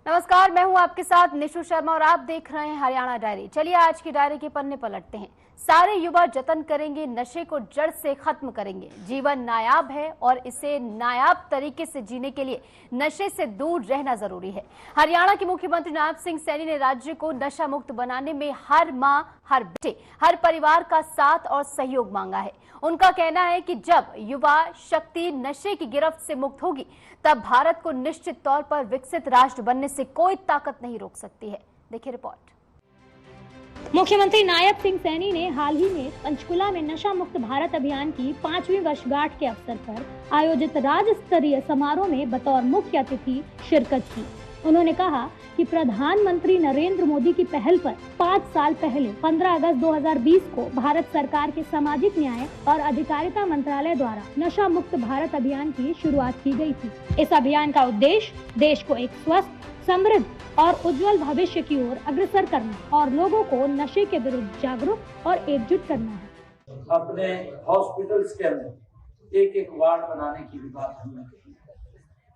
नमस्कार, मैं हूं आपके साथ निशु शर्मा और आप देख रहे हैं हरियाणा डायरी। चलिए आज की डायरी के पन्ने पलटते हैं। सारे युवा जतन करेंगे, नशे को जड़ से खत्म करेंगे। जीवन नायाब है और इसे नायाब तरीके से जीने के लिए नशे से दूर रहना जरूरी है। हरियाणा के मुख्यमंत्री नायब सिंह सैनी ने राज्य को नशा मुक्त बनाने में हर मां, हर बेटे, हर परिवार का साथ और सहयोग मांगा है। उनका कहना है कि जब युवा शक्ति नशे की गिरफ्त से मुक्त होगी तब भारत को निश्चित तौर पर विकसित राष्ट्र बनने से कोई ताकत नहीं रोक सकती है। देखिए रिपोर्ट। मुख्यमंत्री नायब सिंह सैनी ने हाल ही में पंचकुला में नशा मुक्त भारत अभियान की 5वीं वर्षगांठ के अवसर पर आयोजित राज्य स्तरीय समारोह में बतौर मुख्य अतिथि शिरकत की। उन्होंने कहा कि प्रधानमंत्री नरेंद्र मोदी की पहल पर 5 साल पहले 15 अगस्त 2020 को भारत सरकार के सामाजिक न्याय और अधिकारिता मंत्रालय द्वारा नशा मुक्त भारत अभियान की शुरुआत की गई थी। इस अभियान का उद्देश्य देश को एक स्वस्थ, समृद्ध और उज्जवल भविष्य की ओर अग्रसर करना और लोगों को नशे के विरुद्ध जागरूक और एकजुट करना है। अपने हॉस्पिटल्स के अंदर एक वार्ड बनाने की भी बात हमने की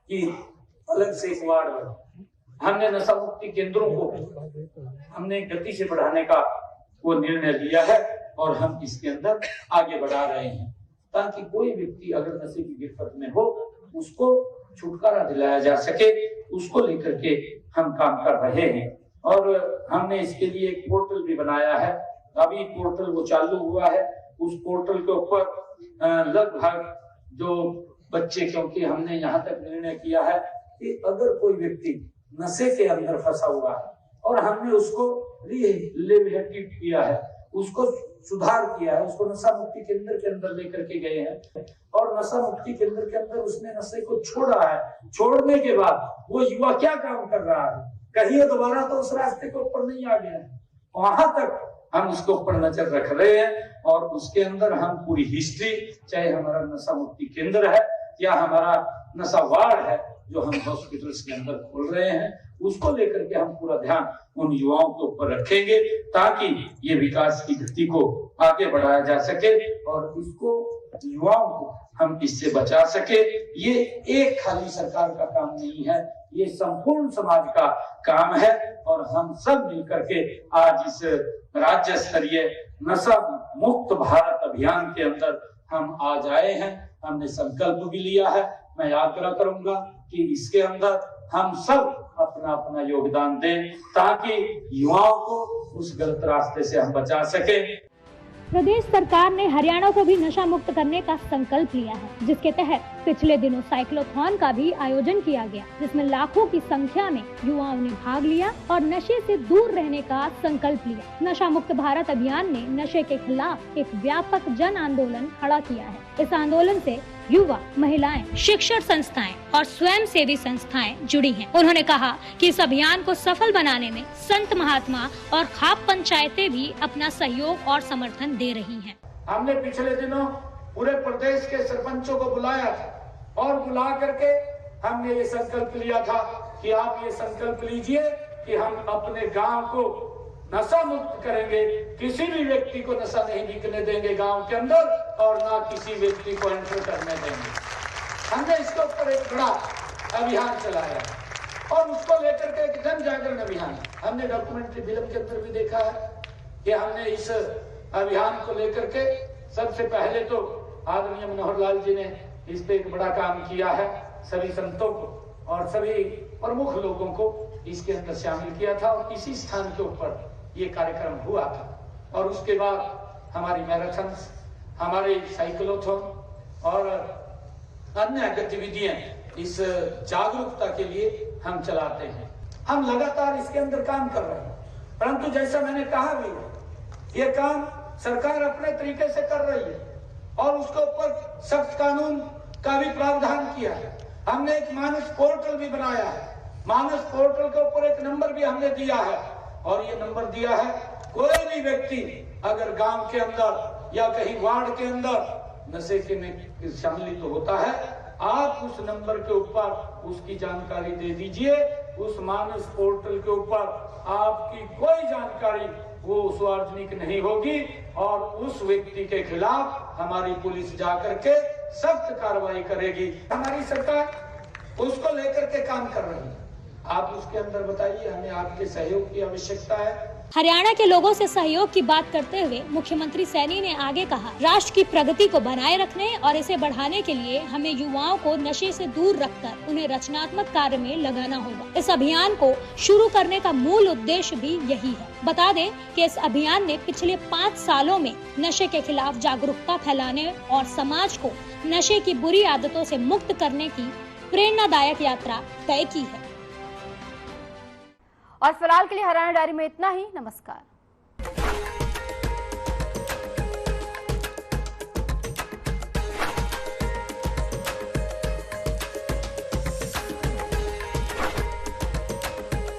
कि अलग से एक वार्ड बने। हमने नशा मुक्ति केंद्रों को हमने गति से बढ़ाने का वो निर्णय लिया है और हम इसके अंदर आगे बढ़ा रहे हैं ताकि कोई व्यक्ति अगर नशे की गिरफ्त में हो उसको छुटकारा दिलाया जा सके। उसको लेकर के हम काम कर रहे हैं और हमने इसके लिए एक पोर्टल भी बनाया है। अभी पोर्टल वो चालू हुआ है। उस पोर्टल के ऊपर लगभग जो बच्चे, क्योंकि हमने यहाँ तक निर्णय किया है कि अगर कोई व्यक्ति नशे के अंदर फंसा हुआ है और हमने उसको रिहेबिलिटेट किया है, उसको सुधार किया है, उसको नशा मुक्ति केंद्र के अंदर लेकर के गए हैं और नशा मुक्ति केंद्र के अंदर उसने नशे को छोड़ा है। छोड़ने के बाद वो युवा क्या काम कर रहा है, कहीं दोबारा तो उस रास्ते के ऊपर नहीं आ गया है, वहां तक हम उसके ऊपर नजर रख रहे हैं और उसके अंदर हम पूरी हिस्ट्री, चाहे हमारा नशा मुक्ति केंद्र है या हमारा नशा वार्ड है जो हम हॉस्पिटल्स के अंदर खोल रहे हैं, उसको लेकर के हम पूरा ध्यान उन युवाओं के ऊपर रखेंगे ताकि ये विकास की गति को आगे बढ़ाया जा सके और इसको युवाओं को हम इससे बचा सके। ये एक खाली सरकार का काम नहीं है, ये संपूर्ण समाज का काम है और हम सब मिलकर के आज इस राज्य स्तरीय नशा मुक्त भारत अभियान के अंदर हम आज आए हैं। हमने संकल्प भी लिया है। मैं आग्रह करूंगा कि इसके अंदर हम सब अपना अपना योगदान दें ताकि युवाओं को उस गलत रास्ते से हम बचा सके। प्रदेश सरकार ने हरियाणा को भी नशा मुक्त करने का संकल्प लिया है, जिसके तहत पिछले दिनों साइक्लोथॉन का भी आयोजन किया गया, जिसमें लाखों की संख्या में युवाओं ने भाग लिया और नशे से दूर रहने का संकल्प लिया। नशा मुक्त भारत अभियान ने नशे के खिलाफ एक व्यापक जन आंदोलन खड़ा किया है। इस आंदोलन से युवा, महिलाएं, शिक्षण संस्थाएं और स्वयं सेवी संस्थाएं जुड़ी हैं। उन्होंने कहा कि इस अभियान को सफल बनाने में संत महात्मा और खाप पंचायतें भी अपना सहयोग और समर्थन दे रही हैं। हमने पिछले दिनों पूरे प्रदेश के सरपंचों को बुलाया था और बुला करके हमने ये संकल्प लिया था कि आप ये संकल्प लीजिए कि हम अपने गांव को नशा मुक्त करेंगे। किसी भी व्यक्ति को नशा नहीं बिकने देंगे गांव के अंदर और ना किसी व्यक्ति को एंटर करने देंगे। हमने इसके ऊपर एक बड़ा अभियान चलाया और उसको लेकर के एक जन जागरण अभियान हमने डॉक्यूमेंट्री फिल्म के अंदर भी देखा है कि हमने इस अभियान को लेकर के सबसे पहले तो आदरणीय मनोहर लाल जी ने इस पे एक बड़ा काम किया है। सभी संतों को और सभी प्रमुख लोगों को इसके अंदर शामिल किया था और इसी स्थान के ऊपर ये कार्यक्रम हुआ था और उसके बाद हमारी मैराथन, हमारे साइक्लोथॉन और अन्य गतिविधियां इस जागरूकता के लिए हम चलाते हैं। हम लगातार इसके अंदर काम कर रहे हैं, परंतु जैसा मैंने कहा भी ये काम सरकार अपने तरीके से कर रही है और उसके ऊपर सख्त कानून का भी प्रावधान किया है। हमने एक मानस पोर्टल भी बनाया है। मानस पोर्टल के ऊपर एक नंबर भी हमने दिया है और ये नंबर दिया है, कोई भी व्यक्ति अगर गांव के अंदर या कहीं वार्ड के अंदर नशे के में शामिल तो होता है, आप उस नंबर के ऊपर उसकी जानकारी दे दीजिए। उस मानस पोर्टल के ऊपर आपकी कोई जानकारी वो सार्वजनिक नहीं होगी और उस व्यक्ति के खिलाफ हमारी पुलिस जाकर के सख्त कार्रवाई करेगी। हमारी सरकार उसको लेकर के काम कर रही है आप उसके अंदर बताइए, हमें आपके सहयोग की आवश्यकता है। हरियाणा के लोगों से सहयोग की बात करते हुए मुख्यमंत्री सैनी ने आगे कहा, राष्ट्र की प्रगति को बनाए रखने और इसे बढ़ाने के लिए हमें युवाओं को नशे से दूर रखकर उन्हें रचनात्मक कार्य में लगाना होगा। इस अभियान को शुरू करने का मूल उद्देश्य भी यही है। बता दें कि इस अभियान ने पिछले 5 सालों में नशे के खिलाफ जागरूकता फैलाने और समाज को नशे की बुरी आदतों से मुक्त करने की प्रेरणादायक यात्रा तय की है। और फिलहाल के लिए हरियाणा डायरी में इतना ही। नमस्कार।